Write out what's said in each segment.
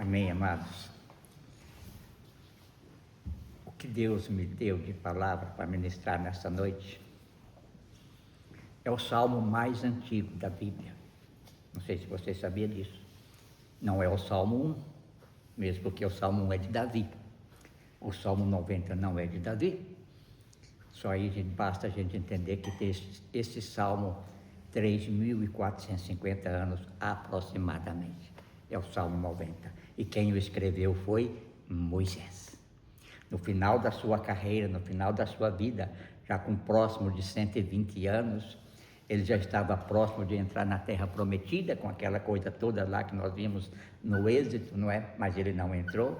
Amém, amados? O que Deus me deu de palavra para ministrar nesta noite é o salmo mais antigo da Bíblia. Não sei se você sabia disso. Não é o Salmo 1, mesmo porque o Salmo 1 é de Davi. O Salmo 90 não é de Davi. Só aí basta a gente entender que tem esse Salmo 3.450 anos aproximadamente. É o Salmo 90. E quem o escreveu foi Moisés. No final da sua carreira, no final da sua vida, já com próximo de 120 anos, ele já estava próximo de entrar na Terra Prometida, com aquela coisa toda lá que nós vimos no Êxodo, não é? Mas ele não entrou.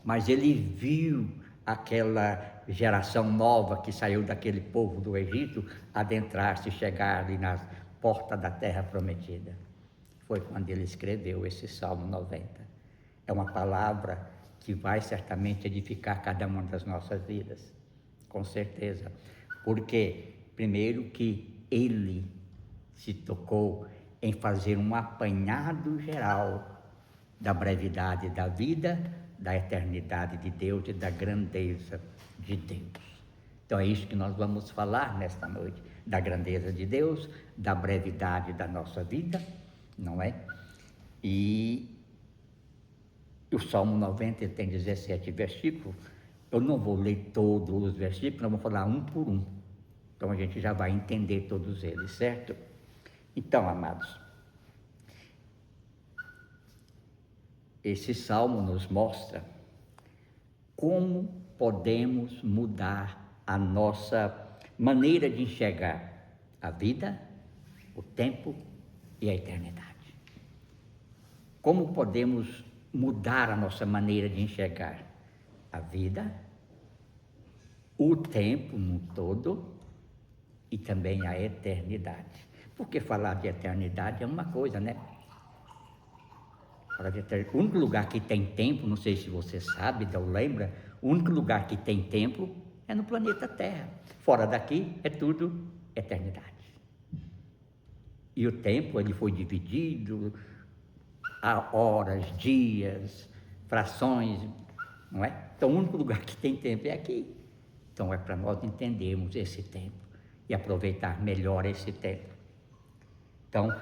Mas ele viu aquela geração nova que saiu daquele povo do Egito adentrar-se, chegar ali na porta da Terra Prometida. Foi quando ele escreveu esse Salmo 90. É uma palavra que vai certamente edificar cada uma das nossas vidas, com certeza. Porque, primeiro, que ele se tocou em fazer um apanhado geral da brevidade da vida, da eternidade de Deus e da grandeza de Deus. Então é isso que nós vamos falar nesta noite, da grandeza de Deus, da brevidade da nossa vida, não é? E o Salmo 90 tem 17 versículos. Eu não vou ler todos os versículos, nós vamos falar um por um. Então a gente já vai entender todos eles, certo? Então, amados, esse salmo nos mostra como podemos mudar a nossa maneira de enxergar a vida, o tempo e a eternidade. Como podemos mudar a nossa maneira de enxergar a vida, o tempo no todo e também a eternidade. Porque falar de eternidade é uma coisa, né? O único lugar que tem tempo, não sei se você sabe, não lembra, o único lugar que tem tempo é no planeta Terra. Fora daqui é tudo eternidade. E o tempo, ele foi dividido a horas, dias, frações, não é? Então o único lugar que tem tempo é aqui. Então é para nós entendermos esse tempo e aproveitar melhor esse tempo. Então,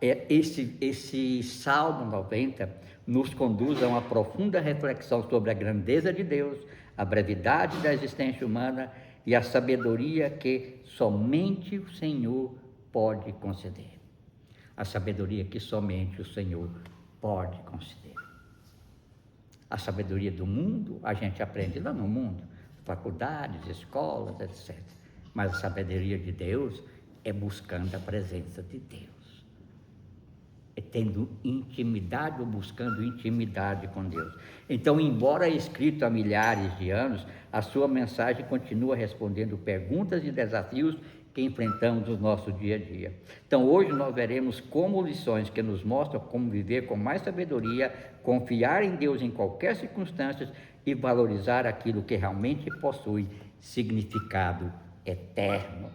esse Salmo 90 nos conduz a uma profunda reflexão sobre a grandeza de Deus, a brevidade da existência humana e a sabedoria que somente o Senhor pode conceder. A sabedoria que somente o Senhor pode conceder. A sabedoria do mundo, a gente aprende lá no mundo, faculdades, escolas, etc. Mas a sabedoria de Deus é buscando a presença de Deus. É tendo intimidade ou buscando intimidade com Deus. Então, embora escrito há milhares de anos, a sua mensagem continua respondendo perguntas e desafios que enfrentamos no nosso dia a dia. Então, hoje nós veremos como lições que nos mostram como viver com mais sabedoria, confiar em Deus em qualquer circunstância e valorizar aquilo que realmente possui significado eterno.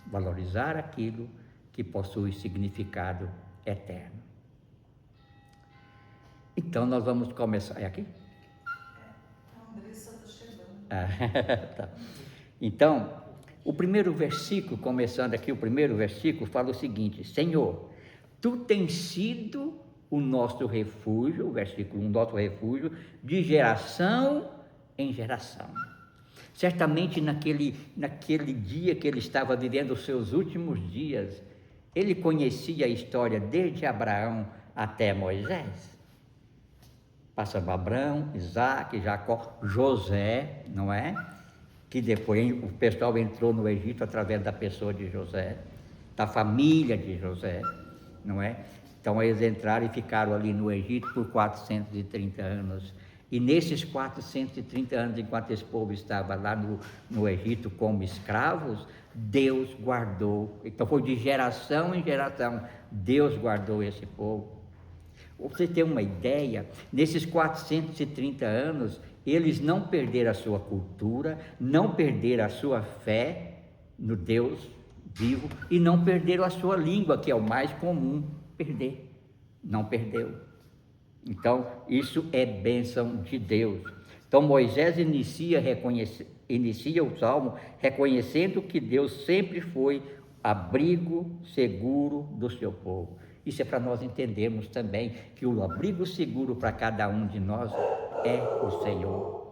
Valorizar aquilo que possui significado eterno. Então nós vamos começar. É aqui? A Andressa está chegando. Tá. Então, o primeiro versículo, começando aqui, o primeiro versículo fala o seguinte: Senhor, Tu tens sido o nosso refúgio, o versículo 1, nosso refúgio, de geração em geração. Certamente naquele dia que ele estava vivendo os seus últimos dias, ele conhecia a história desde Abraão até Moisés. Passando Abraão, Isaac, Jacó, José, não é? Que depois o pessoal entrou no Egito através da pessoa de José, da família de José, não é? Então eles entraram e ficaram ali no Egito por 430 anos. E nesses 430 anos, enquanto esse povo estava lá no Egito como escravos, Deus guardou. Então foi de geração em geração, Deus guardou esse povo. Você tem uma ideia, nesses 430 anos, eles não perderam a sua cultura, não perderam a sua fé no Deus vivo e não perderam a sua língua, que é o mais comum perder. Não perdeu. Então, isso é bênção de Deus. Então, Moisés inicia o Salmo reconhecendo que Deus sempre foi abrigo seguro do seu povo. Isso é para nós entendermos também que o abrigo seguro para cada um de nós é o Senhor.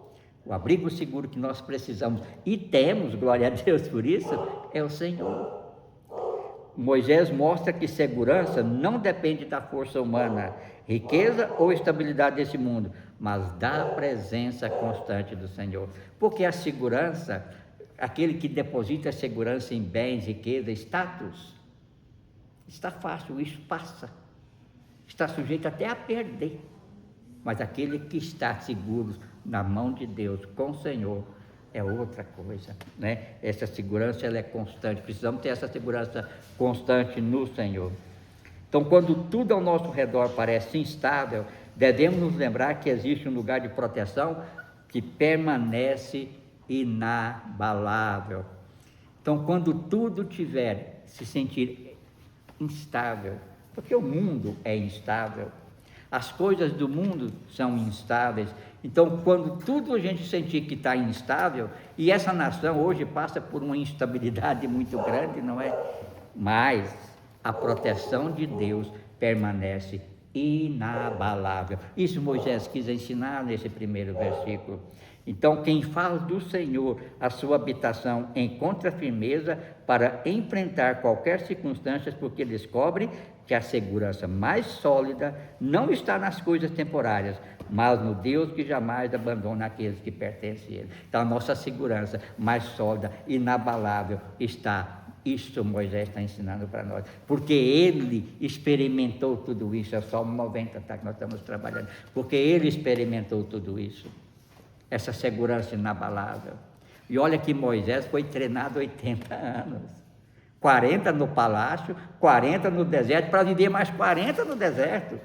O abrigo seguro que nós precisamos e temos, glória a Deus por isso, é o Senhor. Moisés mostra que segurança não depende da força humana, riqueza ou estabilidade desse mundo, mas da presença constante do Senhor. Porque a segurança, aquele que deposita segurança em bens, riqueza, status, está fácil, isso passa, está sujeito até a perder. Mas aquele que está seguro na mão de Deus, com o Senhor, é outra coisa, né? Essa segurança, ela é constante, precisamos ter essa segurança constante no Senhor. Então, quando tudo ao nosso redor parece instável, devemos nos lembrar que existe um lugar de proteção que permanece inabalável. Então, quando tudo tiver, se sentir instável, porque o mundo é instável, as coisas do mundo são instáveis. Então, quando tudo a gente sentir que está instável, e essa nação hoje passa por uma instabilidade muito grande, não é? Mas a proteção de Deus permanece inabalável. Isso Moisés quis ensinar nesse primeiro versículo. Então, quem faz do Senhor a sua habitação encontra firmeza para enfrentar qualquer circunstância, porque descobre que a segurança mais sólida não está nas coisas temporárias, mas no Deus que jamais abandona aqueles que pertencem a Ele. Então, a nossa segurança mais sólida, inabalável, está. Isso Moisés está ensinando para nós, porque ele experimentou tudo isso. É o Salmo 90, tá, que nós estamos trabalhando, porque ele experimentou tudo isso, essa segurança inabalável. E olha que Moisés foi treinado 80 anos, 40 no palácio, 40 no deserto, para viver mais 40 no deserto,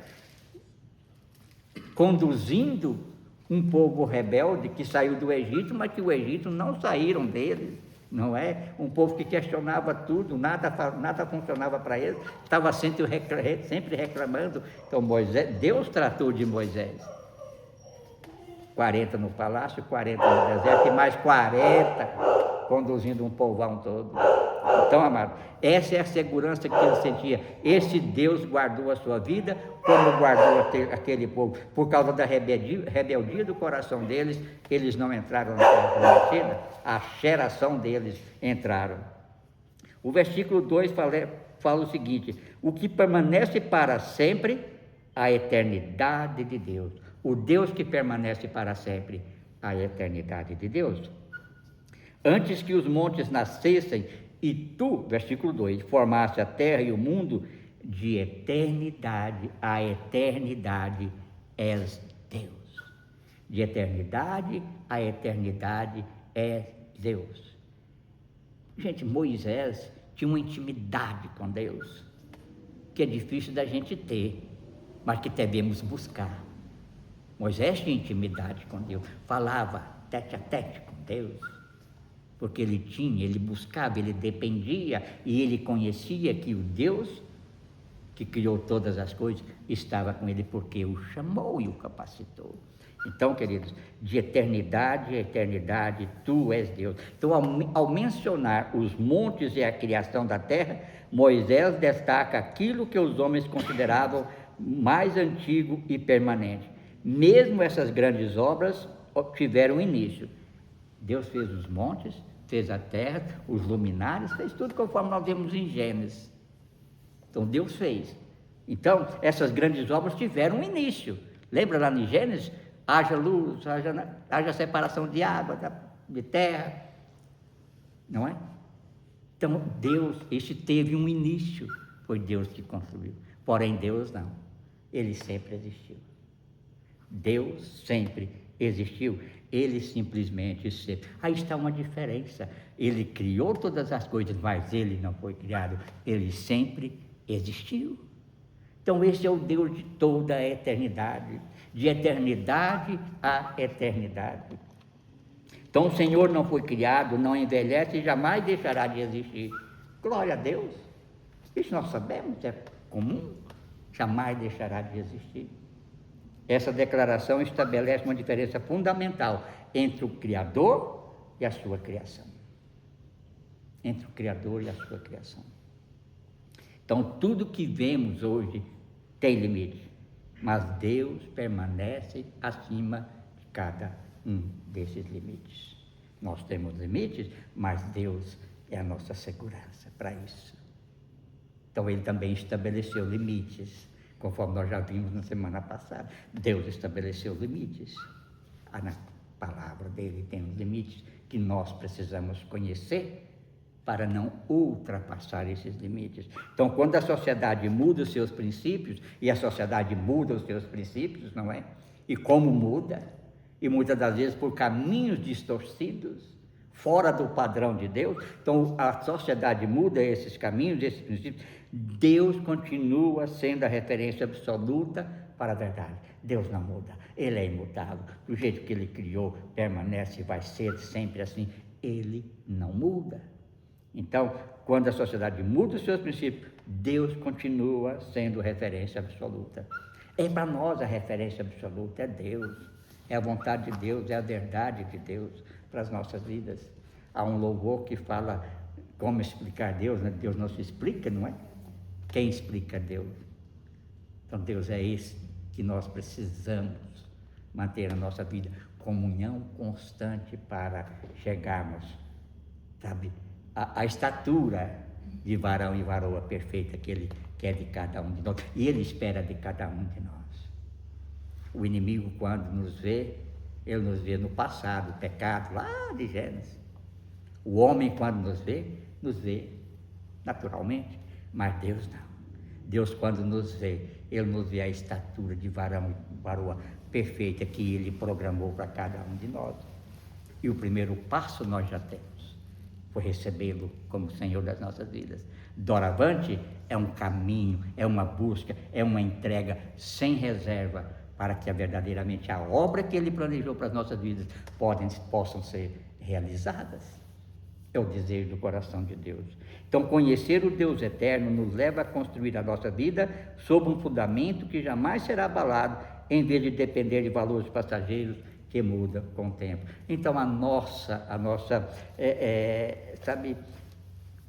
conduzindo um povo rebelde que saiu do Egito, mas que o Egito não saíram dele, não é? Um povo que questionava tudo, nada funcionava para ele, estava sempre reclamando. Então Deus tratou de Moisés, 40 no palácio, 40 no deserto e mais 40 conduzindo um povão todo. Então, amado, essa é a segurança que ele sentia. Esse Deus guardou a sua vida, como guardou aquele povo. Por causa da rebeldia do coração deles, eles não entraram na terra prometida, a geração deles entraram. O versículo 2 fala o seguinte: o que permanece para sempre, a eternidade de Deus. O Deus que permanece para sempre, a eternidade de Deus. Antes que os montes nascessem, e tu, versículo 2, formaste a terra e o mundo, de eternidade a eternidade és Deus. De eternidade a eternidade é Deus. Gente, Moisés tinha uma intimidade com Deus, que é difícil da gente ter, mas que devemos buscar. Moisés tinha intimidade com Deus, falava tete a tete com Deus, porque ele buscava, ele dependia e ele conhecia que o Deus que criou todas as coisas estava com ele, porque o chamou e o capacitou. Então, queridos, de eternidade a eternidade, tu és Deus. Então, ao mencionar os montes e a criação da terra, Moisés destaca aquilo que os homens consideravam mais antigo e permanente. Mesmo essas grandes obras tiveram início. Deus fez os montes, fez a terra, os luminares, fez tudo conforme nós vemos em Gênesis. Então Deus fez. Então essas grandes obras tiveram um início. Lembra lá em Gênesis? Haja luz, haja separação de água, de terra, não é? Então Deus, esse teve um início, foi Deus que construiu. Porém Deus não, Ele sempre existiu. Deus sempre existiu, Ele simplesmente sempre. Aí está uma diferença. Ele criou todas as coisas, mas Ele não foi criado. Ele sempre existiu. Então esse é o Deus de toda a eternidade, de eternidade a eternidade. Então o Senhor não foi criado, não envelhece e jamais deixará de existir. Glória a Deus. Isso nós sabemos, é comum, jamais deixará de existir. Essa declaração estabelece uma diferença fundamental entre o Criador e a sua criação. Entre o Criador e a sua criação. Então, tudo que vemos hoje tem limite, mas Deus permanece acima de cada um desses limites. Nós temos limites, mas Deus é a nossa segurança para isso. Então, Ele também estabeleceu limites, conforme nós já vimos na semana passada. Deus estabeleceu limites. Na palavra dele tem os limites que nós precisamos conhecer para não ultrapassar esses limites. Então, quando a sociedade muda os seus princípios, e a sociedade muda os seus princípios, não é? E como muda? E muitas das vezes por caminhos distorcidos, fora do padrão de Deus. Então, a sociedade muda esses caminhos, esses princípios. Deus continua sendo a referência absoluta para a verdade. Deus não muda, Ele é imutável. Do jeito que Ele criou, permanece e vai ser sempre assim. Ele não muda. Então, quando a sociedade muda os seus princípios, Deus continua sendo referência absoluta. É para nós a referência absoluta, é Deus. É a vontade de Deus, é a verdade de Deus para as nossas vidas. Há um louvor que fala como explicar Deus, né? Deus não se explica, não é? Quem explica Deus? Então, Deus é esse que nós precisamos manter na nossa vida, comunhão constante para chegarmos, sabe, a estatura de varão e varoa perfeita que Ele quer de cada um de nós, e Ele espera de cada um de nós. O inimigo, quando nos vê, ele nos vê no passado, o pecado, lá de Gênesis. O homem, quando nos vê naturalmente, mas Deus não. Deus, quando nos vê, Ele nos vê a estatura de varão e varoa perfeita que Ele programou para cada um de nós. E o primeiro passo nós já temos, foi recebê-lo como Senhor das nossas vidas. Doravante é um caminho, é uma busca, é uma entrega sem reserva, para que verdadeiramente a obra que Ele planejou para as nossas vidas possam ser realizadas. É o desejo do coração de Deus. Então, conhecer o Deus eterno nos leva a construir a nossa vida sob um fundamento que jamais será abalado, em vez de depender de valores passageiros que mudam com o tempo. Então,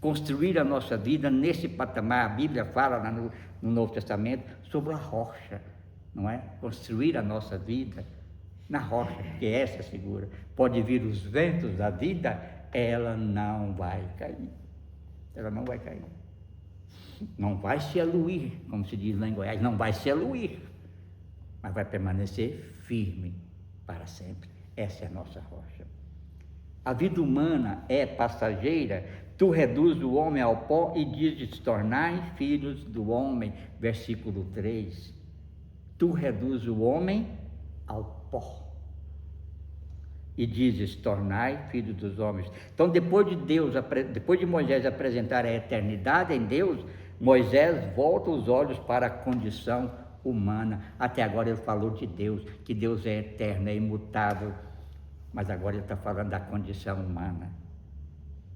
construir a nossa vida nesse patamar. A Bíblia fala lá no Novo Testamento sobre a rocha, não é? Construir a nossa vida na rocha, porque essa é segura. Pode vir os ventos da vida, ela não vai cair. Ela não vai cair. Não vai se aluir, como se diz lá em Goiás, não vai se aluir, mas vai permanecer firme para sempre. Essa é a nossa rocha. A vida humana é passageira. Tu reduz o homem ao pó e dizes: tornai filhos do homem. Versículo 3. Tu reduz o homem ao pó e dizes: tornai filhos dos homens. Então, depois de Moisés apresentar a eternidade em Deus, Moisés volta os olhos para a condição humana. Até agora ele falou de Deus, que Deus é eterno, é imutável, mas agora ele está falando da condição humana.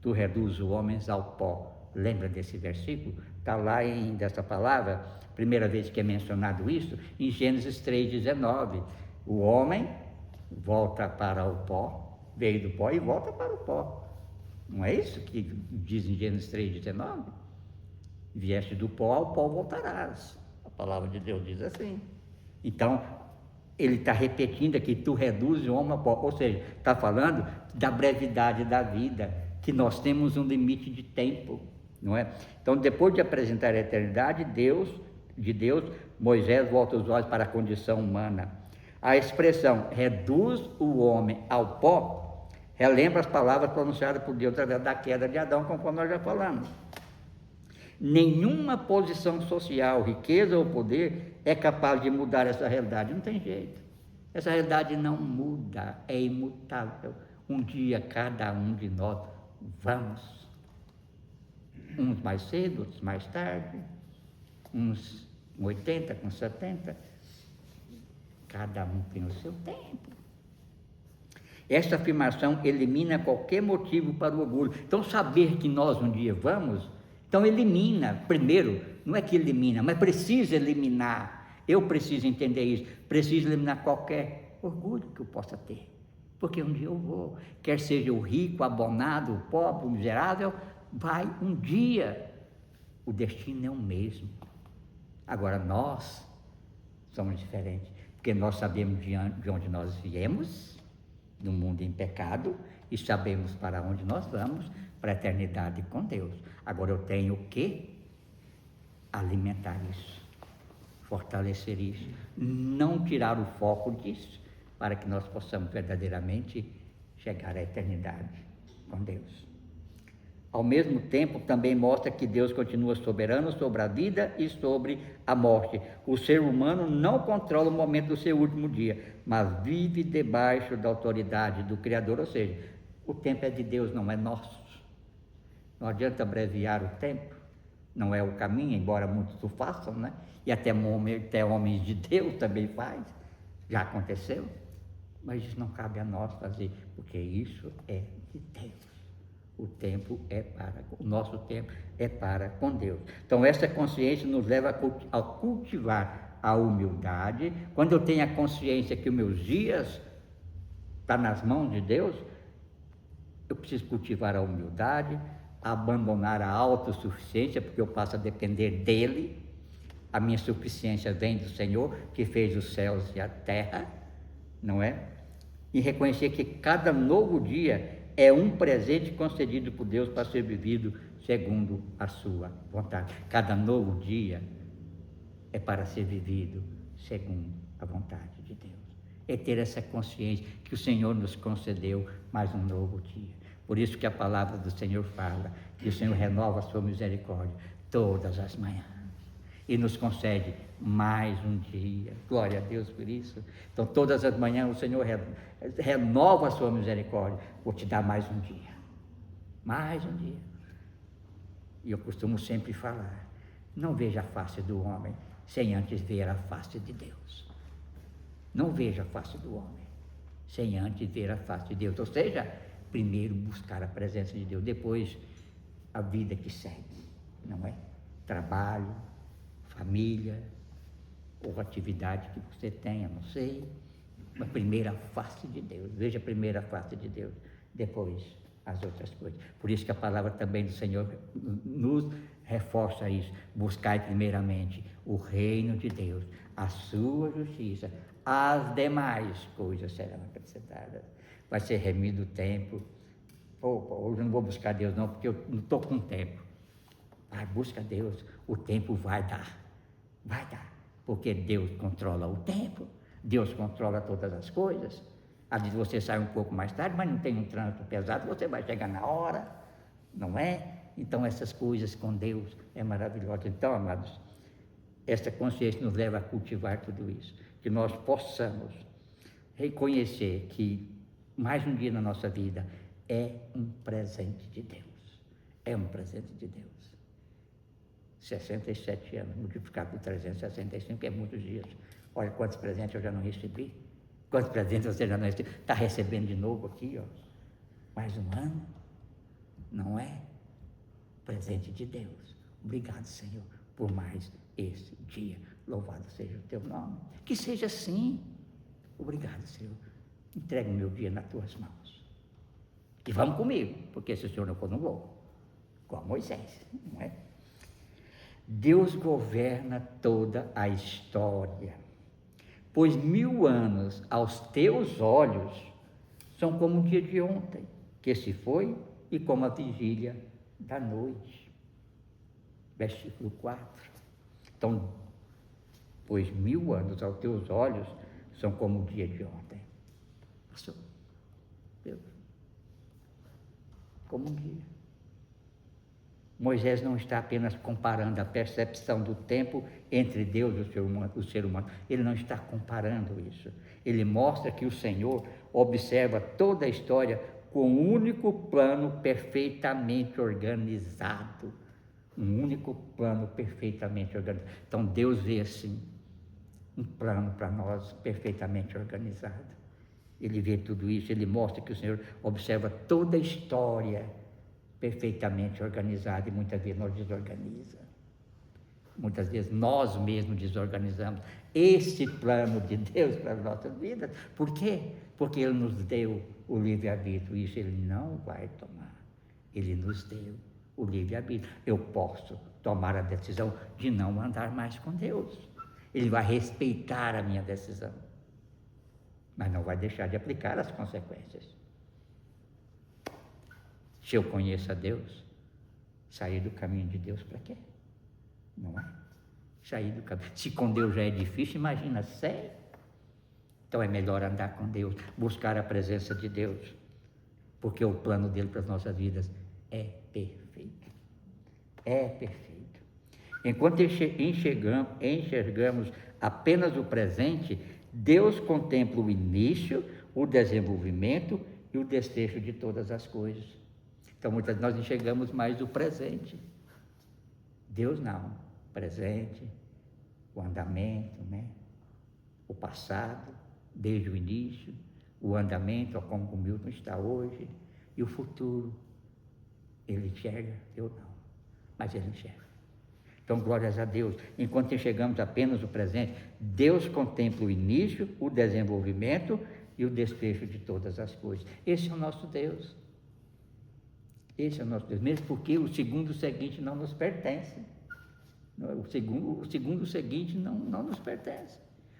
Tu reduz os homens ao pó. Lembra desse versículo? Está lá dessa palavra, primeira vez que é mencionado isso, em Gênesis 3,19. O homem volta para o pó, veio do pó e volta para o pó. Não é isso que diz em Gênesis 3,19? Vieste do pó, ao pó voltarás. A palavra de Deus diz assim. Então, ele está repetindo aqui: tu reduzes o homem ao pó. Ou seja, está falando da brevidade da vida, que nós temos um limite de tempo, não é? Então, depois de apresentar a eternidade de Deus, Moisés volta os olhos para a condição humana. A expressão reduz o homem ao pó relembra as palavras pronunciadas por Deus através da queda de Adão, conforme nós já falamos. Nenhuma posição social, riqueza ou poder é capaz de mudar essa realidade. Não tem jeito. Essa realidade não muda, é imutável. Um dia cada um de nós vamos. Uns mais cedo, outros mais tarde, uns com 80, com 70. Cada um tem o seu tempo. Esta afirmação elimina qualquer motivo para o orgulho. Então, saber que nós um dia vamos, então elimina. Primeiro, não é que elimina, mas precisa eliminar Eu preciso entender isso, preciso eliminar qualquer orgulho que eu possa ter. Porque um dia eu vou, quer seja o rico, o abonado, o pobre, o miserável, vai um dia. O destino é o mesmo. Agora nós somos diferentes, porque nós sabemos de onde nós viemos, do mundo em pecado, e sabemos para onde nós vamos, para a eternidade com Deus. Agora eu tenho que alimentar isso, fortalecer isso, não tirar o foco disso, para que nós possamos verdadeiramente chegar à eternidade com Deus. Ao mesmo tempo, também mostra que Deus continua soberano sobre a vida e sobre a morte. O ser humano não controla o momento do seu último dia, mas vive debaixo da autoridade do Criador, ou seja, o tempo é de Deus, não é nosso. Não adianta abreviar o tempo, não é o caminho, embora muitos o façam, né? E até homens de Deus também faz, já aconteceu, mas isso não cabe a nós fazer, porque isso é de Deus. O nosso tempo é para com Deus. Então essa consciência nos leva a cultivar a humildade. Quando eu tenho a consciência que os meus dias estão nas mãos de Deus, eu preciso cultivar a humildade, abandonar a autossuficiência, porque eu passo a depender dele. A minha suficiência vem do Senhor, que fez os céus e a terra, não é? E reconhecer que cada novo dia é um presente concedido por Deus para ser vivido segundo a sua vontade. Cada novo dia é para ser vivido segundo a vontade de Deus. É ter essa consciência que o Senhor nos concedeu mais um novo dia. Por isso que a palavra do Senhor fala que o Senhor renova a sua misericórdia todas as manhãs e nos concede mais um dia. Glória a Deus por isso. Então todas as manhãs o Senhor renova a sua misericórdia. Vou te dar mais um dia. Mais um dia. E eu costumo sempre falar, não veja a face do homem sem antes ver a face de Deus. Não veja a face do homem sem antes ver a face de Deus. Ou seja, primeiro buscar a presença de Deus, depois a vida que segue, não é? Trabalho, família, ou atividade que você tenha, não sei, mas primeiro a face de Deus, veja a primeira face de Deus, depois as outras coisas. Por isso que a palavra também do Senhor nos reforça isso, buscai primeiramente o reino de Deus, a sua justiça, as demais coisas serão acrescentadas. Vai ser remido o tempo. Hoje eu não vou buscar Deus não, porque eu não estou com tempo. Vai, busca Deus, o tempo vai dar, porque Deus controla o tempo, Deus controla todas as coisas. Às vezes você sai um pouco mais tarde, mas não tem um trânsito pesado, você vai chegar na hora, não é? Então essas coisas com Deus é maravilhoso. Então, amados, essa consciência nos leva a cultivar tudo isso, que nós possamos reconhecer que mais um dia na nossa vida é um presente de Deus, é um presente de Deus. 67 anos, multiplicado por 365, é muitos dias. Olha quantos presentes eu já não recebi. Quantos presentes você já não recebeu? Está recebendo de novo aqui, ó. Mais um ano. Não é? Presente de Deus. Obrigado, Senhor, por mais esse dia. Louvado seja o teu nome. Que seja assim. Obrigado, Senhor. Entregue o meu dia nas tuas mãos. E vamos comigo, porque se o Senhor não for, não vou. Com Moisés, não é? Deus governa toda a história, pois 1000 anos aos teus olhos são como o dia de ontem, que se foi, e como a vigília da noite. Versículo 4. Então, pois 1000 anos aos teus olhos são como o dia de ontem. Pastor, Deus, como um dia. Moisés não está apenas comparando a percepção do tempo entre Deus e o ser humano. Ele não está comparando isso. Ele mostra que o Senhor observa toda a história com um único plano perfeitamente organizado. Um único plano perfeitamente organizado. Então Deus vê assim um plano para nós perfeitamente organizado. Ele vê tudo isso, ele mostra que o Senhor observa toda a história perfeitamente organizada, e muitas vezes nós desorganiza. Muitas vezes nós mesmos desorganizamos esse plano de Deus para as nossas vidas. Por quê? Porque Ele nos deu o livre-arbítrio. Isso Ele não vai tomar. Ele nos deu o livre-arbítrio. Eu posso tomar a decisão de não andar mais com Deus. Ele vai respeitar a minha decisão, mas não vai deixar de aplicar as consequências. Se eu conheço a Deus, sair do caminho de Deus para quê? Não é? Sair do caminho. Se com Deus já é difícil, imagina sem. Então é melhor andar com Deus, buscar a presença de Deus, porque o plano dele para as nossas vidas é perfeito. É perfeito. Enquanto enxergamos apenas o presente, Deus contempla o início, o desenvolvimento e o desfecho de todas as coisas. Então, muitas vezes nós enxergamos mais o presente. Deus não. Presente, o andamento, né? O passado, desde o início, o andamento, como o Milton está hoje, e o futuro. Ele enxerga, eu não, mas ele enxerga. Então, glórias a Deus. Enquanto enxergamos apenas o presente, Deus contempla o início, o desenvolvimento e o desfecho de todas as coisas. Esse é o nosso Deus. Esse é o nosso Deus. Mesmo porque o segundo seguinte não nos pertence. O segundo seguinte não nos pertence.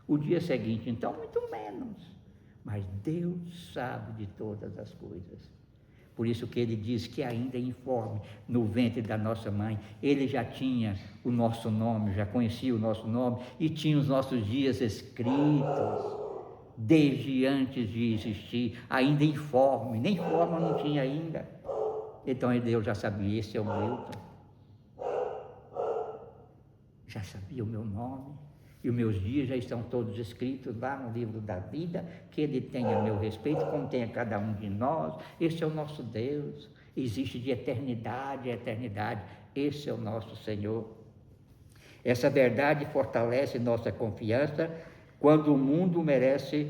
O dia seguinte, então, muito menos. Mas Deus sabe de todas as coisas. Por isso que Ele diz que ainda informe no ventre da nossa mãe, Ele já tinha o nosso nome, já conhecia o nosso nome e tinha os nossos dias escritos, desde antes de existir, ainda informe, nem forma não tinha ainda. Então Deus já sabia, esse é o Milton. Já sabia o meu nome. E os meus dias já estão todos escritos lá no livro da vida, que Ele tenha meu respeito, como tem a cada um de nós. Esse é o nosso Deus, existe de eternidade a eternidade, esse é o nosso Senhor. Essa verdade fortalece nossa confiança quando o mundo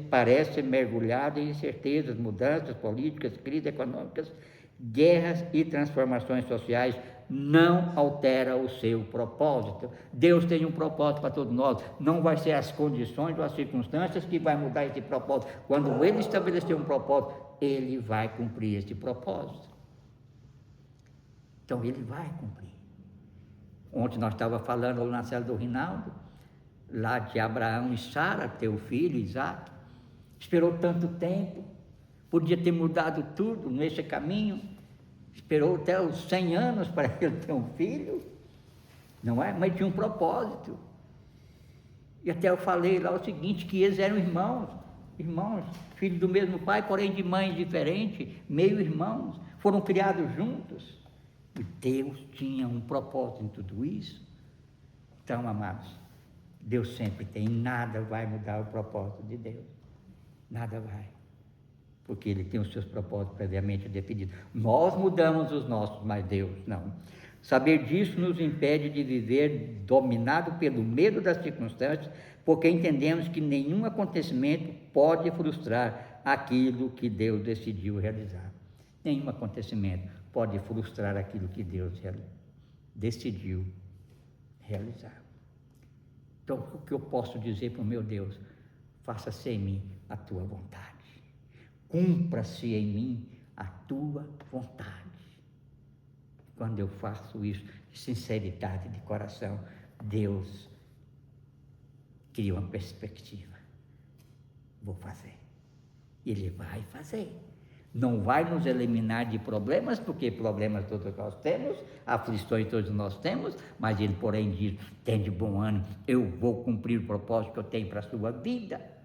parece mergulhado em incertezas, mudanças políticas, crises econômicas, guerras e transformações sociais. Não altera o seu propósito. Deus tem um propósito para todos nós. Não vai ser as condições ou as circunstâncias que vai mudar esse propósito. Quando Ele estabelecer um propósito, Ele vai cumprir esse propósito. Então Ele vai cumprir. Ontem nós estávamos falando na cela do Rinaldo, lá de Abraão e Sara, teu filho Isaac. Esperou tanto tempo, podia ter mudado tudo nesse caminho. Esperou até os 100 anos para ele ter um filho, não é? Mas tinha um propósito. E até eu falei lá o seguinte, que eles eram irmãos, filhos do mesmo pai, porém de mães diferentes, meio irmãos, foram criados juntos. E Deus tinha um propósito em tudo isso. Então, amados, Deus sempre tem, nada vai mudar o propósito de Deus. Nada vai. Porque Ele tem os seus propósitos previamente definidos. Nós mudamos os nossos, mas Deus não. Saber disso nos impede de viver dominado pelo medo das circunstâncias, porque entendemos que nenhum acontecimento pode frustrar aquilo que Deus decidiu realizar. Nenhum acontecimento pode frustrar aquilo que Deus decidiu realizar. Então, o que eu posso dizer para o meu Deus? Faça-se em mim a tua vontade. Cumpra-se em mim a tua vontade. Quando eu faço isso de sinceridade de coração, Deus cria uma perspectiva. Vou fazer. Ele vai fazer. Não vai nos eliminar de problemas, porque problemas todos nós temos, aflições todos nós temos, mas Ele, porém, diz, tem de bom ânimo, eu vou cumprir o propósito que eu tenho para a sua vida.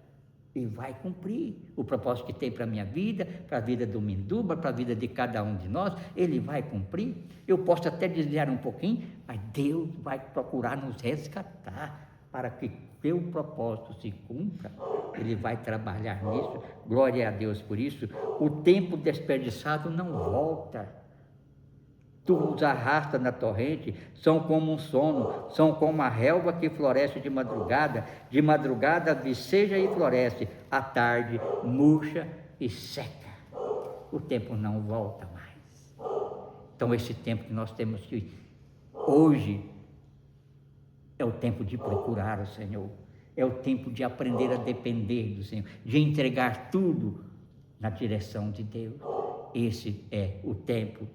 E vai cumprir o propósito que tem para a minha vida, para a vida do Minduba, para a vida de cada um de nós. Ele vai cumprir. Eu posso até desviar um pouquinho, mas Deus vai procurar nos resgatar para que seu propósito se cumpra. Ele vai trabalhar nisso. Glória a Deus por isso. O tempo desperdiçado não volta. Tu os arrasta na torrente, são como um sono, são como a relva que floresce de madrugada viceja e floresce, à tarde murcha e seca. O tempo não volta mais. Então esse tempo que nós temos que hoje É o tempo de procurar o Senhor. É o tempo de aprender a depender do Senhor, de entregar tudo na direção de Deus. Esse é o tempo.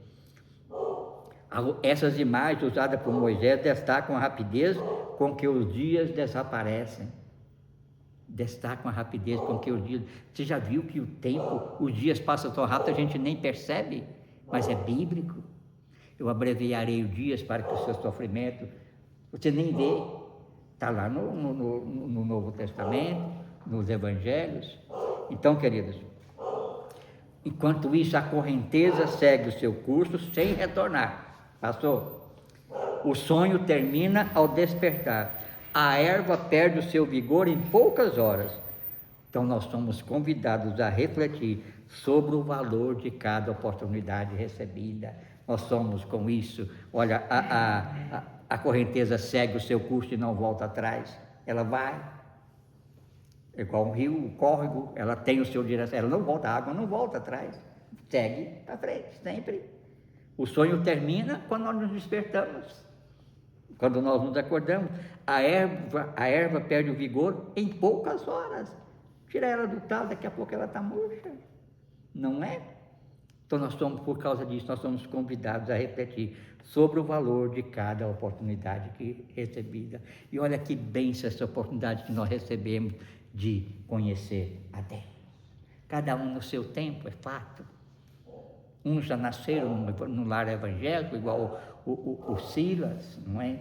Essas imagens usadas por Moisés destacam a rapidez com que os dias desaparecem. Destacam a rapidez com que os dias... Você já viu que o tempo, os dias passam tão rápido, a gente nem percebe, mas é bíblico. Eu abreviarei os dias para que o seu sofrimento, você nem vê. Está lá no Novo Testamento, nos Evangelhos. Então, queridos, enquanto isso, a correnteza segue o seu curso sem retornar. Passou? O sonho termina ao despertar. A erva perde o seu vigor em poucas horas. Então, nós somos convidados a refletir sobre o valor de cada oportunidade recebida. Nós somos com isso. Olha, a correnteza segue o seu curso e não volta atrás. Ela vai. É igual um rio, um córrego, ela tem o seu direção. Ela não volta, a água não volta atrás. Segue para frente, sempre. O sonho termina quando nós nos despertamos. Quando nós nos acordamos, a erva perde o vigor em poucas horas. Tira ela do tal, daqui a pouco ela está murcha. Não é? Então nós somos, por causa disso, nós somos convidados a refletir sobre o valor de cada oportunidade recebida. E olha que bênção essa oportunidade que nós recebemos de conhecer a Deus. Cada um no seu tempo, é fato. Uns já nasceram no lar evangélico, igual o Silas, não é?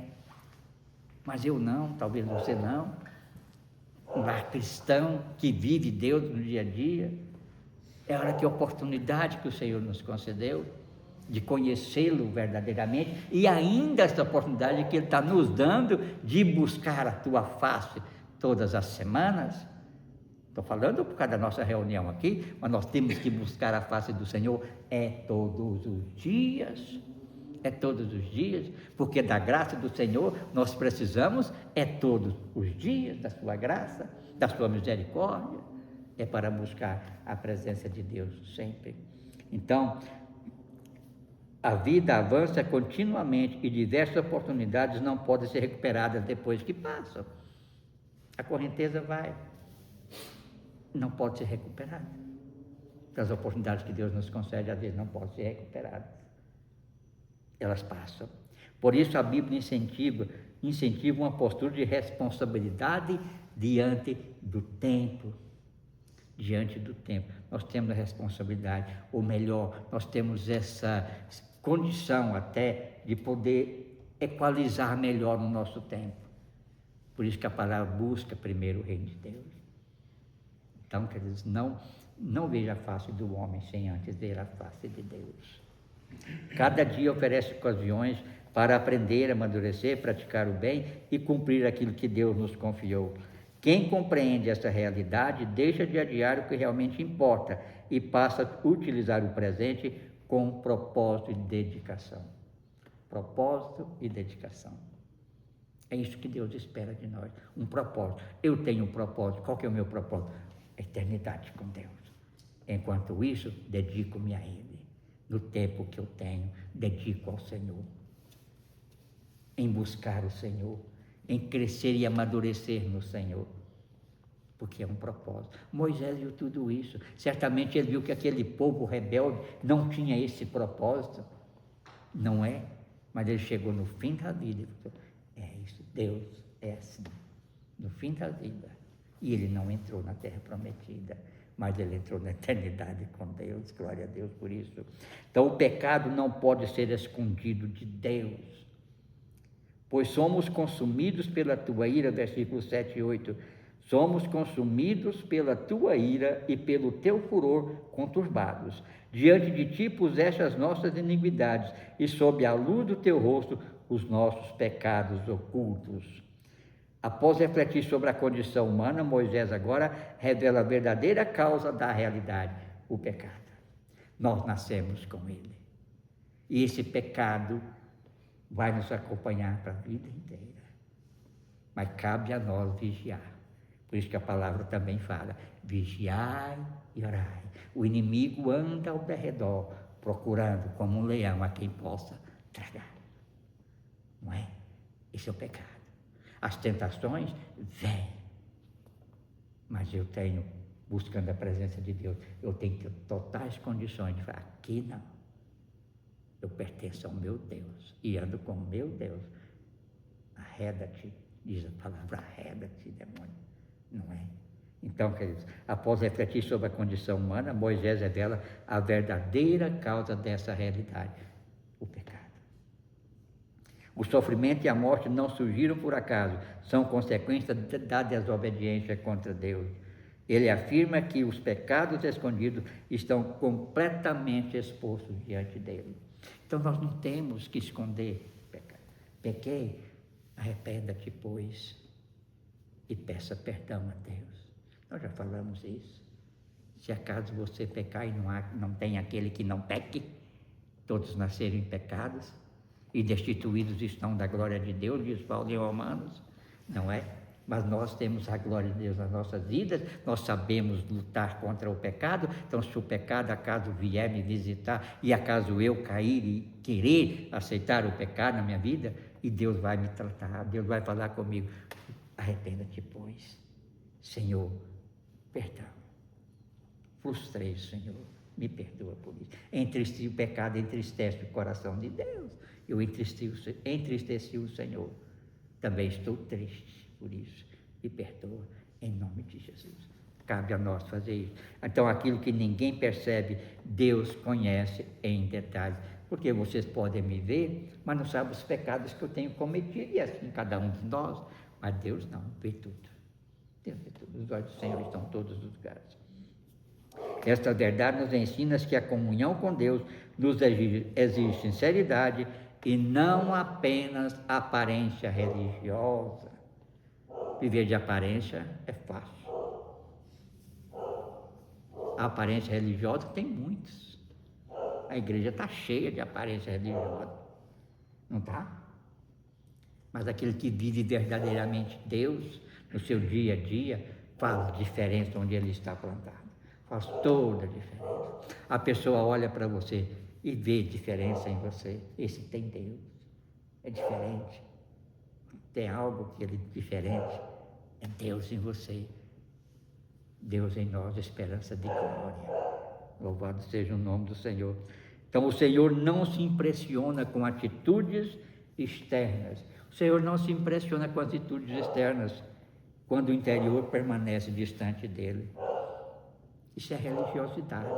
Mas eu não, talvez você não. Um lar cristão que vive Deus no dia a dia. É hora que a oportunidade que o Senhor nos concedeu de conhecê-lo verdadeiramente, e ainda essa oportunidade que Ele está nos dando de buscar a tua face todas as semanas. Estou falando por causa da nossa reunião aqui, mas nós temos que buscar a face do Senhor todos os dias. É todos os dias, porque da graça do Senhor nós precisamos todos os dias da sua graça, da sua misericórdia. É para buscar a presença de Deus sempre. Então, a vida avança continuamente e diversas oportunidades não podem ser recuperadas depois que passam. A correnteza vai, não pode ser recuperada. As oportunidades que Deus nos concede, às vezes, não podem ser recuperadas. Elas passam. Por isso, a Bíblia incentiva uma postura de responsabilidade diante do tempo. Diante do tempo, nós temos a responsabilidade, ou melhor, nós temos essa condição até de poder equalizar melhor o nosso tempo. Por isso que a palavra busca primeiro o reino de Deus. Então, queridos, não veja a face do homem sem antes ver a face de Deus. Cada dia oferece ocasiões para aprender, amadurecer, praticar o bem e cumprir aquilo que Deus nos confiou. Quem compreende essa realidade deixa de adiar o que realmente importa e passa a utilizar o presente com propósito e dedicação. Propósito e dedicação. É isso que Deus espera de nós, um propósito. Eu tenho um propósito. Qual que é o meu propósito? Eternidade com Deus. Enquanto isso, dedico-me a Ele. No tempo que eu tenho, dedico ao Senhor. Em buscar o Senhor. Em crescer e amadurecer no Senhor, porque é um propósito. Moisés viu tudo isso, certamente ele viu que aquele povo rebelde não tinha esse propósito, não é? Mas ele chegou no fim da vida e falou, é isso, Deus é assim, no fim da vida, e ele não entrou na terra prometida, mas ele entrou na eternidade com Deus, glória a Deus por isso. Então o pecado não pode ser escondido de Deus, pois somos consumidos pela tua ira, versículos 7 e 8, somos consumidos pela tua ira e pelo teu furor conturbados. Diante de ti puseste as nossas iniquidades e sob a luz do teu rosto os nossos pecados ocultos. Após refletir sobre a condição humana, Moisés agora revela a verdadeira causa da realidade, o pecado. Nós nascemos com ele. E esse pecado vai nos acompanhar para a vida inteira. Mas cabe a nós vigiar. Por isso que a palavra também fala, vigiai e orai. O inimigo anda ao derredor, procurando como um leão a quem possa tragar. Não é? Esse é o pecado. as tentações vêm. Mas eu tenho, buscando a presença de Deus, eu tenho que ter totais condições de falar, aqui não. Eu pertenço ao meu Deus e ando com o meu Deus. Arreda-te, diz a palavra, arreda-te, demônio. Não é? Então, queridos, após refletir sobre a condição humana, Moisés revela a verdadeira causa dessa realidade, o pecado. O sofrimento e a morte não surgiram por acaso, são consequência da desobediência contra Deus. Ele afirma que os pecados escondidos estão completamente expostos diante dele. Então nós não temos que esconder pecado. Pequei, arrependa-te, pois, e peça perdão a Deus. Nós já falamos isso. Se acaso você pecar e não tem aquele que não peque, todos nasceram em pecados e destituídos estão da glória de Deus, diz Paulo em Romanos, não é? Mas nós temos a glória de Deus nas nossas vidas, nós sabemos lutar contra o pecado. Então, se o pecado acaso vier me visitar e acaso eu cair e querer aceitar o pecado na minha vida, e Deus vai me tratar, Deus vai falar comigo, arrependa-te, pois, Senhor, perdão, frustrei, Senhor, me perdoa por isso. O pecado entristece o coração de Deus, eu entristeci o Senhor, também estou triste por isso, me perdoa em nome de Jesus. Cabe a nós fazer isso. Então, aquilo que ninguém percebe, Deus conhece em detalhes, porque vocês podem me ver, mas não sabem os pecados que eu tenho cometido, e assim cada um de nós, mas Deus não, vê tudo. Deus vê tudo. Os olhos do Senhor estão em todos os lugares. Esta verdade nos ensina que a comunhão com Deus nos exige sinceridade e não apenas aparência religiosa. Viver de aparência é fácil. A aparência religiosa tem muitos. A igreja está cheia de aparência religiosa. Não está? Mas aquele que vive verdadeiramente Deus, no seu dia a dia, faz diferença onde ele está plantado. Faz toda a diferença. A pessoa olha para você e vê diferença em você. Esse tem Deus. É diferente. Tem algo que ele é diferente. É Deus em você. Deus em nós, esperança de glória. Louvado seja o nome do Senhor. Então o Senhor não se impressiona com atitudes externas. O Senhor não se impressiona com atitudes externas quando o interior permanece distante dele. Isso é religiosidade.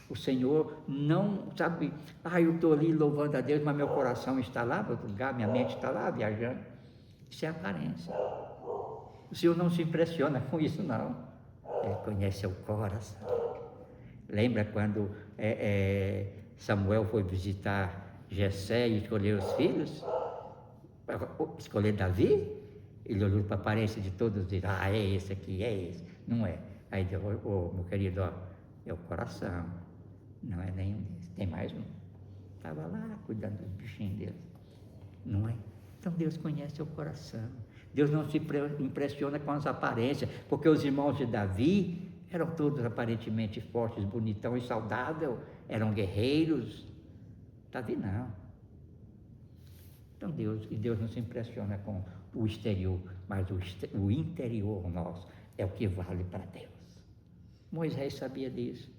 O Senhor não, sabe, eu estou ali louvando a Deus, mas meu coração está lá no outro lugar, minha mente está lá viajando. Isso é aparência. O Senhor não se impressiona com isso, não. Ele conhece o coração. Lembra quando Samuel foi visitar Jessé e escolher os filhos? Escolher Davi? Ele olhou para a aparência de todos e disse, é esse aqui, é esse. Não é. Aí deu, meu querido, é o coração. Não é nenhum desses. Tem mais um. Estava lá cuidando dos bichinhos dele. Não é? Então Deus conhece o coração. Deus não se impressiona com as aparências, porque os irmãos de Davi eram todos aparentemente fortes, bonitão e saudável, eram guerreiros. Davi não. Então Deus não se impressiona com o exterior, mas o interior nosso é o que vale para Deus. Moisés sabia disso.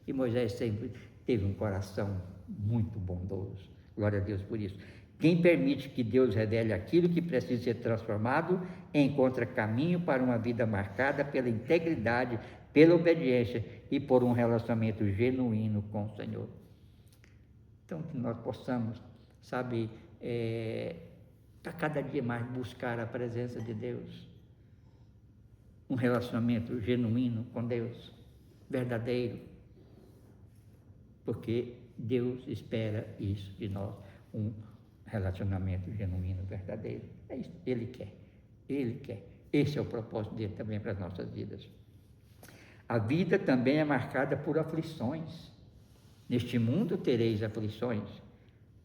E Moisés sempre teve um coração muito bondoso. Glória a Deus por isso. Quem permite que Deus revele aquilo que precisa ser transformado, encontra caminho para uma vida marcada pela integridade, pela obediência e por um relacionamento genuíno com o Senhor. Então, que nós possamos, a cada dia mais buscar a presença de Deus. Um relacionamento genuíno com Deus, verdadeiro. Porque Deus espera isso de nós, um relacionamento genuíno, verdadeiro. É isso, Ele quer. Esse é o propósito dele também para as nossas vidas. A vida também é marcada por aflições. Neste mundo tereis aflições,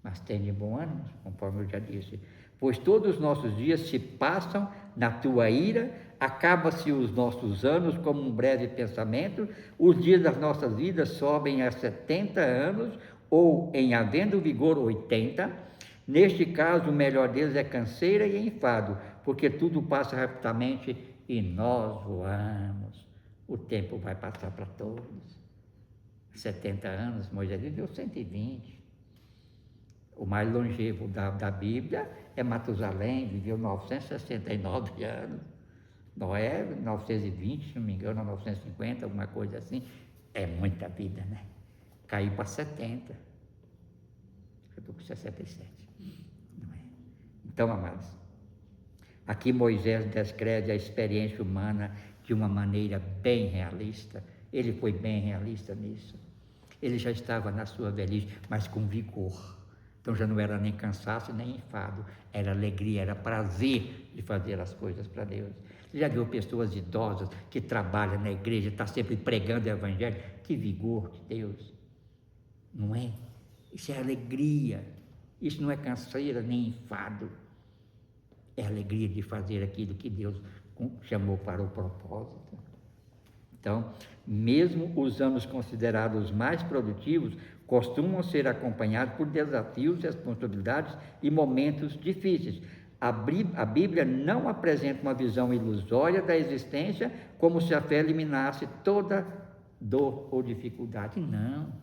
mas tende bom ânimo, conforme eu já disse. Pois todos os nossos dias se passam na tua ira, acaba-se os nossos anos como um breve pensamento, os dias das nossas vidas sobem a 70 anos, ou, em havendo vigor, 80, Neste caso, o melhor deles é canseira e enfado, porque tudo passa rapidamente e nós voamos. O tempo vai passar para todos. 70 anos, Moisés viveu 120. O mais longevo da Bíblia é Matusalém, viveu 969 anos. Noé, 920, se não me engano, 950, alguma coisa assim. É muita vida, né? Caiu para 70. Eu estou com 67. Não é? Então, amados, aqui Moisés descreve a experiência humana de uma maneira bem realista. Ele foi bem realista nisso. Ele já estava na sua velhice, mas com vigor. Então já não era nem cansaço, nem enfado. Era alegria, era prazer de fazer as coisas para Deus. Você já viu pessoas idosas que trabalham na igreja, estão sempre pregando o evangelho? Que vigor de Deus. Não é? Isso é alegria. Isso não é canseira nem enfado. É alegria de fazer aquilo que Deus chamou para o propósito. Então, mesmo os anos considerados mais produtivos costumam ser acompanhados por desafios, responsabilidades e momentos difíceis. A Bíblia não apresenta uma visão ilusória da existência como se a fé eliminasse toda dor ou dificuldade. Não.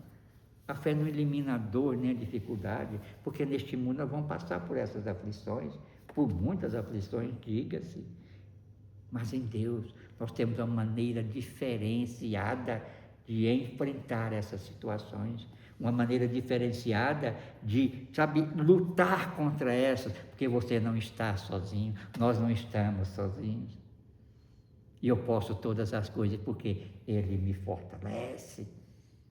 A fé não elimina a dor nem a dificuldade, porque neste mundo nós vamos passar por essas aflições, por muitas aflições, diga-se. Mas em Deus nós temos uma maneira diferenciada de enfrentar essas situações, uma maneira diferenciada de, lutar contra essas, porque você não está sozinho, nós não estamos sozinhos. E eu posso todas as coisas porque Ele me fortalece.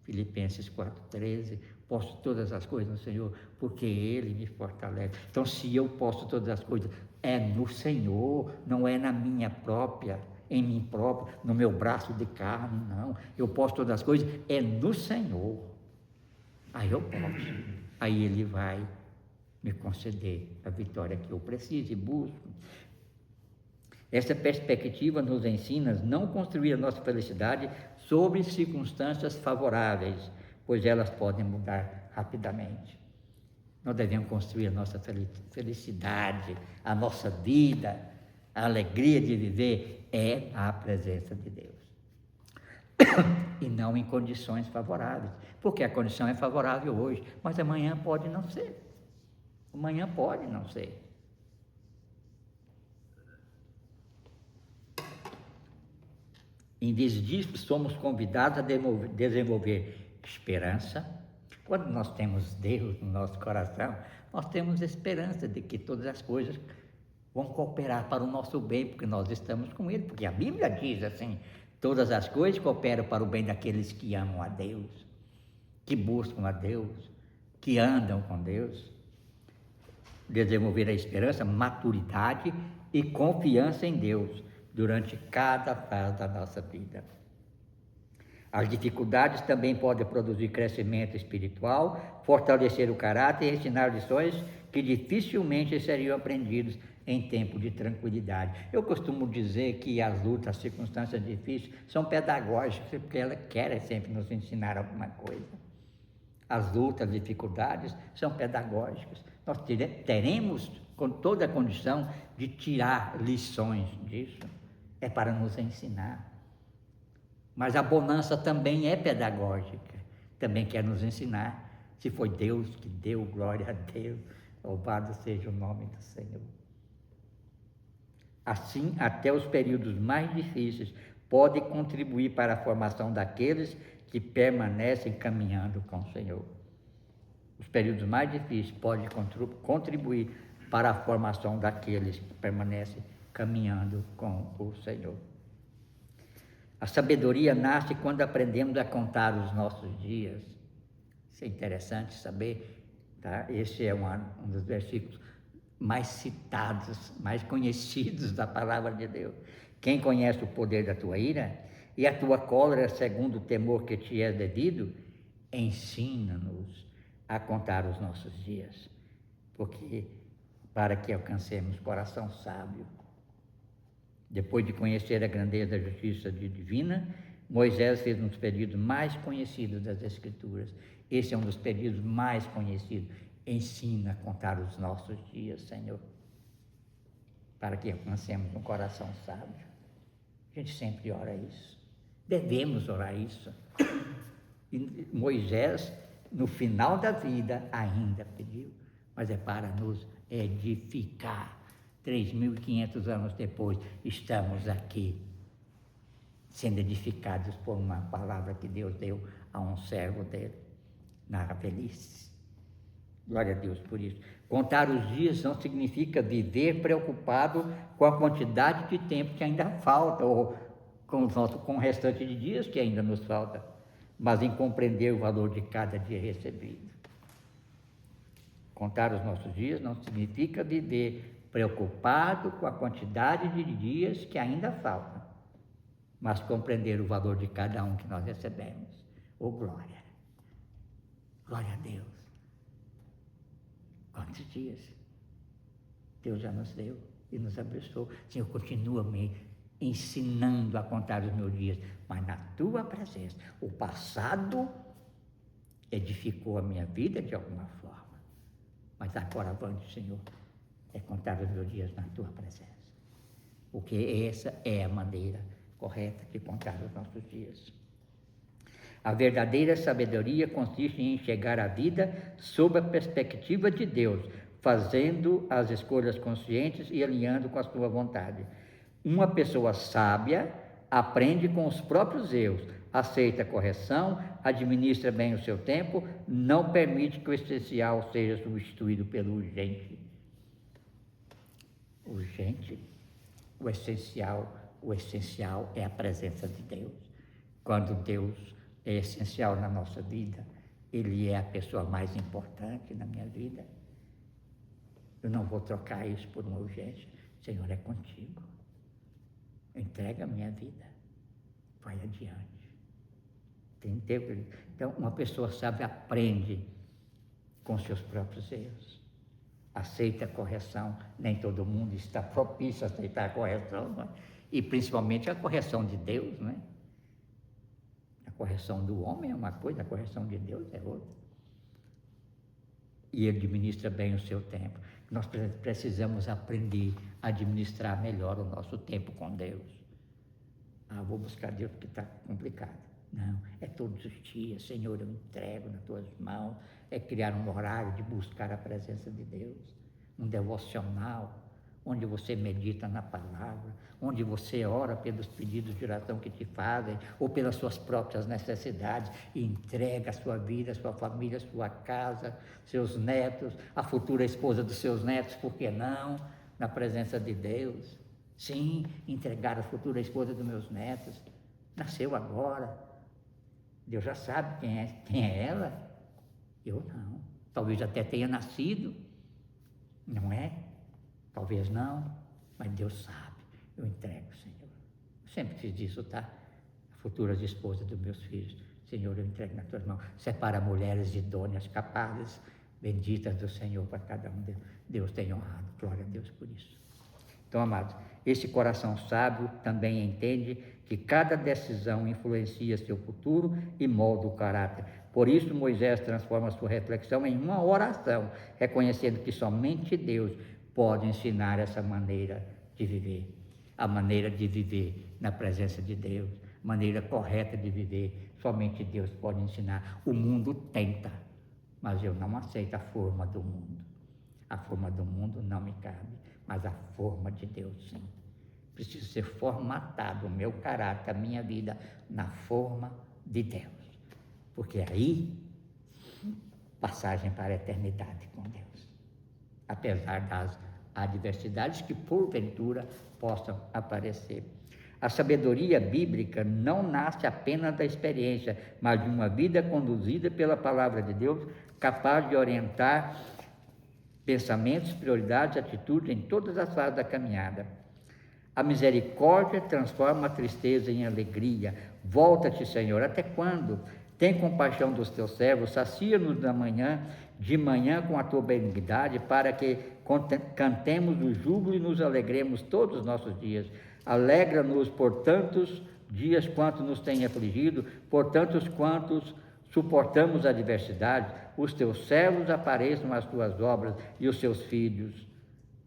Filipenses 4,13, posso todas as coisas no Senhor, porque Ele me fortalece. Então, se eu posso todas as coisas, é no Senhor, não é na minha própria, em mim próprio, no meu braço de carne, não. Eu posso todas as coisas, é no Senhor. Aí eu posso. Aí Ele vai me conceder a vitória que eu preciso e busco. Essa perspectiva nos ensina a não construir a nossa felicidade sobre circunstâncias favoráveis, pois elas podem mudar rapidamente. Nós devemos construir a nossa felicidade, a nossa vida, a alegria de viver é a presença de Deus. E não em condições favoráveis, porque a condição é favorável hoje, mas amanhã pode não ser. Amanhã pode não ser. Em vez disso, somos convidados a desenvolver esperança. Quando nós temos Deus no nosso coração, nós temos esperança de que todas as coisas vão cooperar para o nosso bem, porque nós estamos com Ele. Porque a Bíblia diz assim, todas as coisas cooperam para o bem daqueles que amam a Deus, que buscam a Deus, que andam com Deus. Desenvolver a esperança, maturidade e confiança em Deus durante cada fase da nossa vida. As dificuldades também podem produzir crescimento espiritual, fortalecer o caráter e ensinar lições que dificilmente seriam aprendidas em tempo de tranquilidade. Eu costumo dizer que as lutas, as circunstâncias difíceis são pedagógicas, porque elas querem sempre nos ensinar alguma coisa. As lutas, as dificuldades são pedagógicas. Nós teremos com toda a condição de tirar lições disso. É para nos ensinar. Mas a bonança também é pedagógica, também quer nos ensinar. Se foi Deus que deu, glória a Deus, louvado seja o nome do Senhor. Assim, até os períodos mais difíceis podem contribuir para a formação daqueles que permanecem caminhando com o Senhor. Os períodos mais difíceis podem contribuir para a formação daqueles que permanecem caminhando com o Senhor. A sabedoria nasce quando aprendemos a contar os nossos dias. Isso é interessante saber, tá? Esse é um dos versículos mais citados, mais conhecidos da palavra de Deus. Quem conhece o poder da tua ira e a tua cólera segundo o temor que te é devido, ensina-nos a contar os nossos dias, porque para que alcancemos coração sábio. Depois de conhecer a grandeza da justiça divina, Moisés fez um dos pedidos mais conhecidos das Escrituras. Esse é um dos pedidos mais conhecidos. ensina a contar os nossos dias, Senhor, para que alcancemos um coração sábio. A gente sempre ora isso, devemos orar isso. E Moisés, no final da vida, ainda pediu, mas é para nos edificar. 3.500 anos depois, estamos aqui, sendo edificados por uma palavra que Deus deu a um servo dele, na velhice. Glória a Deus por isso. Contar os dias não significa viver preocupado com a quantidade de tempo que ainda falta, ou com o restante de dias que ainda nos falta, mas em compreender o valor de cada dia recebido. Contar os nossos dias não significa viver preocupado com a quantidade de dias que ainda faltam, mas compreender o valor de cada um que nós recebemos. Oh, glória! Glória a Deus! Quantos dias Deus já nos deu e nos abençoou. Senhor, continua me ensinando a contar os meus dias, mas na tua presença. O passado edificou a minha vida de alguma forma, mas agora avante, Senhor, é contar os meus dias na tua presença, porque essa é a maneira correta de contar os nossos dias. A verdadeira sabedoria consiste em enxergar a vida sob a perspectiva de Deus, fazendo as escolhas conscientes e alinhando com a sua vontade. Uma pessoa sábia aprende com os próprios erros, aceita a correção, administra bem o seu tempo, não permite que o essencial seja substituído pelo urgente. Urgente, o essencial é a presença de Deus. Quando Deus é essencial na nossa vida, Ele é a pessoa mais importante na minha vida. Eu não vou trocar isso por uma urgência. Senhor, é contigo. Entrega a minha vida. Vai adiante. Entendeu? Então, uma pessoa sábia aprende com seus próprios erros. Aceita a correção. Nem todo mundo está propício a aceitar a correção, não é? E principalmente a correção de Deus, não é? A correção do homem é uma coisa, a correção de Deus é outra. E Ele administra bem o seu tempo. Nós precisamos aprender a administrar melhor o nosso tempo com Deus. Vou buscar Deus porque está complicado. Não, é todos os dias, Senhor, eu entrego nas tuas mãos. É criar um horário de buscar a presença de Deus, um devocional, onde você medita na palavra, onde você ora pelos pedidos de oração que te fazem, ou pelas suas próprias necessidades, e entrega a sua vida, a sua família, a sua casa, seus netos, a futura esposa dos seus netos, por que não? Na presença de Deus. Sim, entregar a futura esposa dos meus netos. Nasceu agora. Deus já sabe quem é ela. Eu não. Talvez até tenha nascido. Não é? Talvez não, mas Deus sabe. Eu entrego, Senhor. Eu sempre fiz isso, tá? Futuras esposas dos meus filhos. Senhor, eu entrego nas tuas mãos. Separa mulheres idôneas, capazes, benditas do Senhor para cada um deles. Deus tem honrado. Glória a Deus por isso. Então, amados, esse coração sábio também entende que cada decisão influencia seu futuro e molda o caráter. Por isso, Moisés transforma sua reflexão em uma oração, reconhecendo que somente Deus pode ensinar essa maneira de viver. A maneira de viver na presença de Deus, maneira correta de viver, somente Deus pode ensinar. O mundo tenta, mas eu não aceito a forma do mundo. A forma do mundo não me cabe, mas a forma de Deus sim. Preciso ser formatado, o meu caráter, a minha vida, na forma de Deus. Porque aí, passagem para a eternidade com Deus. Apesar das adversidades que porventura possam aparecer. A sabedoria bíblica não nasce apenas da experiência, mas de uma vida conduzida pela palavra de Deus, capaz de orientar pensamentos, prioridades, atitudes em todas as fases da caminhada. A misericórdia transforma a tristeza em alegria. Volta-te, Senhor, até quando? Tem compaixão dos teus servos, sacia-nos de manhã com a tua benignidade, para que cantemos o júbilo e nos alegremos todos os nossos dias. Alegra-nos por tantos dias quanto nos tem afligido, por tantos quantos suportamos a adversidade, os teus servos apareçam as tuas obras e os seus filhos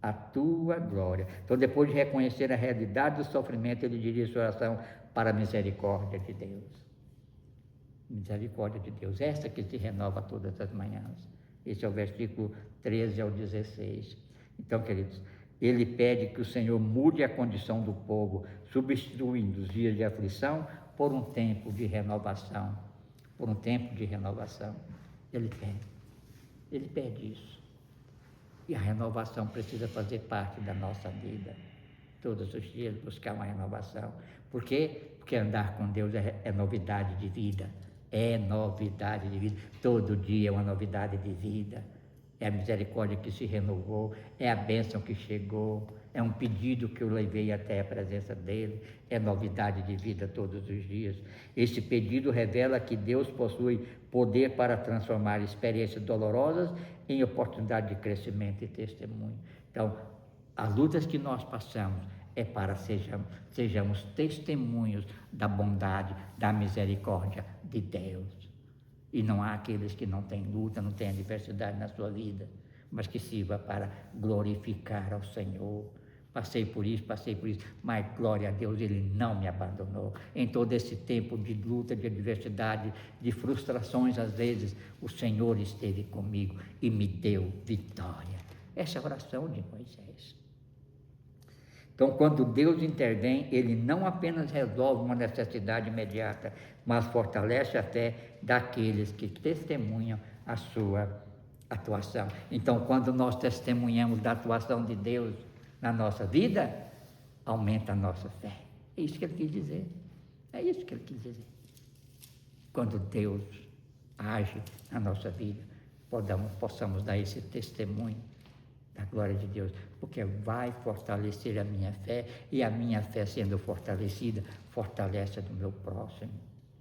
a tua glória. Então, depois de reconhecer a realidade do sofrimento, ele dirige sua oração para a misericórdia de Deus. Misericórdia de Deus, essa que se renova todas as manhãs. Esse é o versículo 13 ao 16. Então, queridos, ele pede que o Senhor mude a condição do povo, substituindo os dias de aflição por um tempo de renovação. Por um tempo de renovação. Ele pede isso. E a renovação precisa fazer parte da nossa vida. Todos os dias buscar uma renovação. Por quê? Porque andar com Deus é novidade de vida. É novidade de vida. Todo dia é uma novidade de vida. É a misericórdia que se renovou, é a bênção que chegou, é um pedido que eu levei até a presença dele, é novidade de vida todos os dias. Esse pedido revela que Deus possui poder para transformar experiências dolorosas em oportunidade de crescimento e testemunho. Então, as lutas que nós passamos é para sejamos testemunhos da bondade, da misericórdia de Deus. E não há aqueles que não têm luta, não têm adversidade na sua vida, mas que sirva para glorificar ao Senhor. Passei por isso, mas glória a Deus, Ele não me abandonou. Em todo esse tempo de luta, de adversidade, de frustrações, às vezes, o Senhor esteve comigo e me deu vitória. Essa é a oração de Moisés. Então, quando Deus intervém, Ele não apenas resolve uma necessidade imediata, mas fortalece a fé daqueles que testemunham a sua atuação. Então, quando nós testemunhamos da atuação de Deus na nossa vida, aumenta a nossa fé. É isso que Ele quis dizer. É isso que Ele quis dizer. Quando Deus age na nossa vida, possamos dar esse testemunho da glória de Deus, porque vai fortalecer a minha fé, e a minha fé sendo fortalecida, fortalece a do meu próximo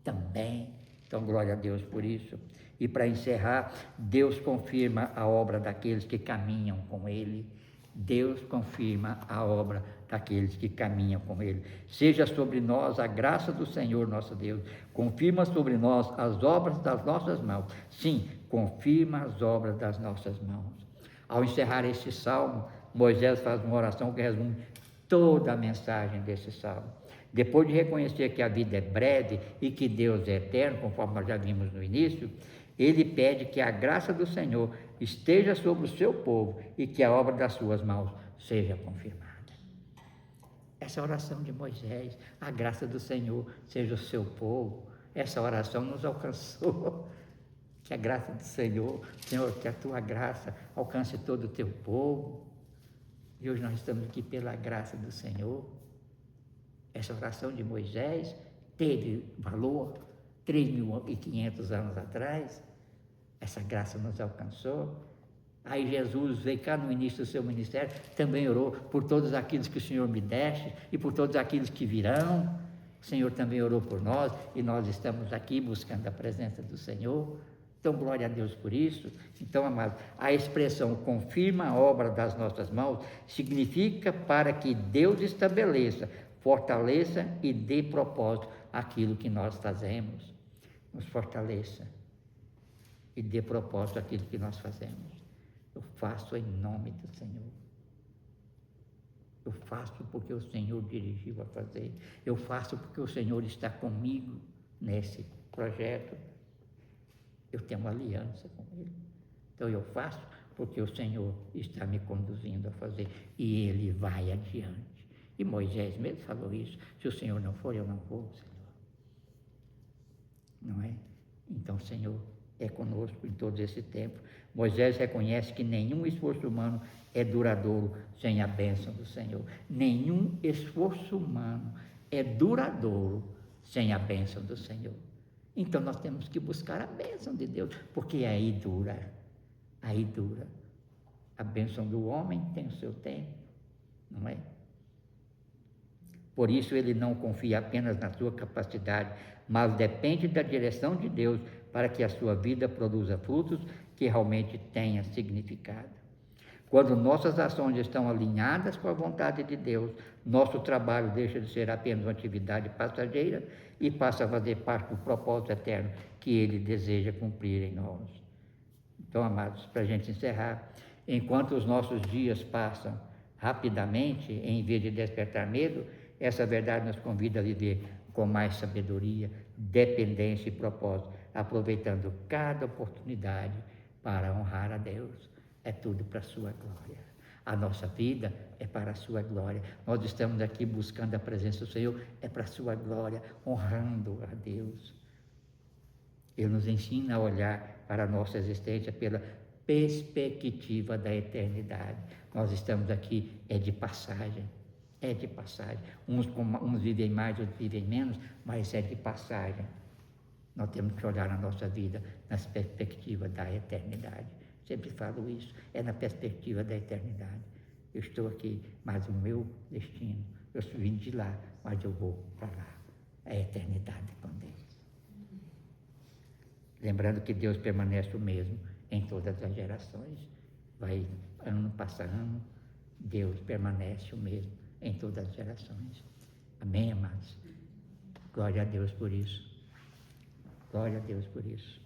também. Então, glória a Deus por isso. E para encerrar, Deus confirma a obra daqueles que caminham com Ele. Deus confirma a obra daqueles que caminham com Ele. Seja sobre nós a graça do Senhor nosso Deus. Confirma sobre nós as obras das nossas mãos. Sim, confirma as obras das nossas mãos. Ao encerrar este salmo, Moisés faz uma oração que resume toda a mensagem desse salmo. Depois de reconhecer que a vida é breve e que Deus é eterno, conforme nós já vimos no início, ele pede que a graça do Senhor esteja sobre o seu povo e que a obra das suas mãos seja confirmada. Essa oração de Moisés, a graça do Senhor seja o seu povo, essa oração nos alcançou. Que a graça do Senhor, que a tua graça alcance todo o teu povo. E hoje nós estamos aqui pela graça do Senhor. Essa oração de Moisés teve valor 3.500 anos atrás. Essa graça nos alcançou. Aí Jesus veio cá no início do seu ministério, também orou por todos aqueles que o Senhor me deste e por todos aqueles que virão. O Senhor também orou por nós e nós estamos aqui buscando a presença do Senhor. Então, glória a Deus por isso. Então, amados, a expressão confirma a obra das nossas mãos significa para que Deus estabeleça, fortaleça e dê propósito àquilo que nós fazemos. Nos fortaleça e dê propósito àquilo que nós fazemos. Eu faço em nome do Senhor. Eu faço porque o Senhor dirigiu a fazer. Eu faço porque o Senhor está comigo nesse projeto. Eu tenho uma aliança com Ele. Então eu faço porque o Senhor está me conduzindo a fazer. E Ele vai adiante. E Moisés mesmo falou isso. Se o Senhor não for, eu não vou, Senhor. Não é? Então o Senhor é conosco em todo esse tempo. Moisés reconhece que nenhum esforço humano é duradouro sem a bênção do Senhor. Nenhum esforço humano é duradouro sem a bênção do Senhor. Então nós temos que buscar a bênção de Deus, porque aí dura. A bênção do homem tem o seu tempo, não é? Por isso ele não confia apenas na sua capacidade, mas depende da direção de Deus para que a sua vida produza frutos que realmente tenham significado. Quando nossas ações estão alinhadas com a vontade de Deus, nosso trabalho deixa de ser apenas uma atividade passageira e passa a fazer parte do propósito eterno que Ele deseja cumprir em nós. Então, amados, para a gente encerrar, enquanto os nossos dias passam rapidamente, em vez de despertar medo, essa verdade nos convida a viver com mais sabedoria, dependência e propósito, aproveitando cada oportunidade para honrar a Deus. É tudo para a sua glória. A nossa vida é para a sua glória. Nós estamos aqui buscando a presença do Senhor, é para a sua glória, honrando a Deus. Ele nos ensina a olhar para a nossa existência pela perspectiva da eternidade. Nós estamos aqui, é de passagem. É de passagem. Uns vivem mais, outros vivem menos, mas é de passagem. Nós temos que olhar a nossa vida na perspectiva da eternidade. Sempre falo isso, é na perspectiva da eternidade. Eu estou aqui, mas o meu destino, eu vim de lá, mas eu vou para lá. É a eternidade com Deus. Lembrando que Deus permanece o mesmo em todas as gerações. Vai ano, passa ano, Deus permanece o mesmo em todas as gerações. Amém, amados? Glória a Deus por isso. Glória a Deus por isso.